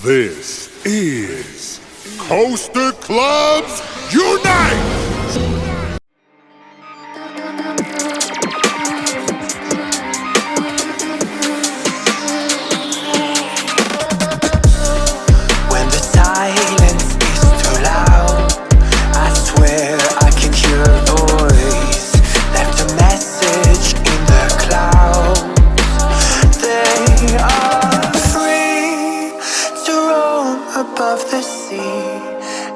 This is Coaster Clubs Unite! Above the sea,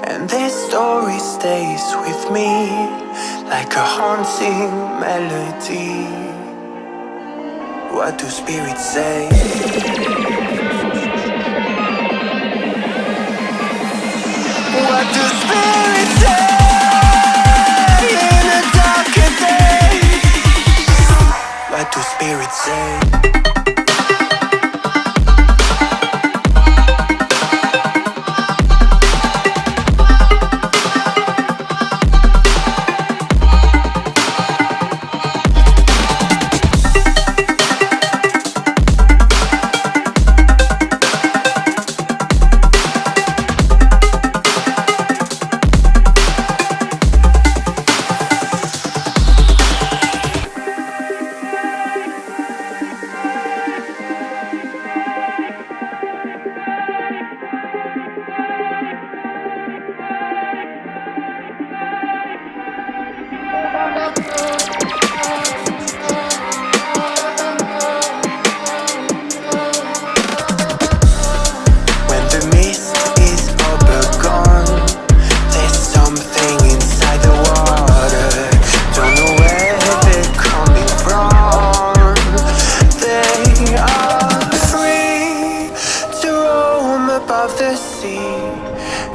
and their story stays with me like a haunting melody. What do spirits say? What do spirits say in a darker day? What do spirits say? Above the sea,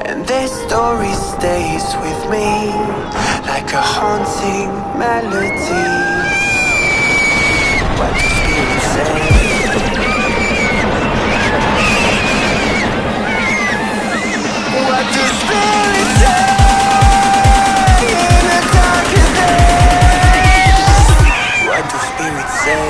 and their story stays with me like a haunting melody. What do spirits say? What do spirits say in a darker day? What do spirits say?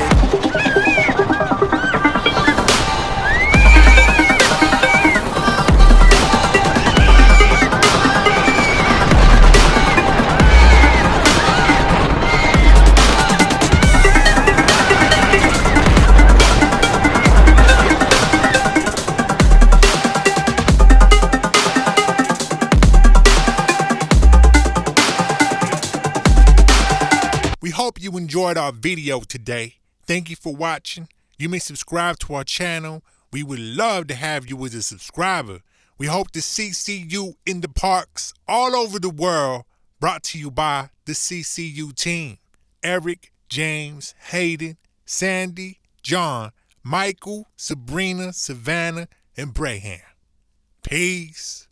We hope you enjoyed our video today. Thank you for watching. You may subscribe to our channel. We would love to have you as a subscriber. We hope to see you in the parks all over the world. Brought to you by the CCU team. Eric, James, Hayden, Sandy, John, Michael, Sabrina, Savannah, and Braham. Peace.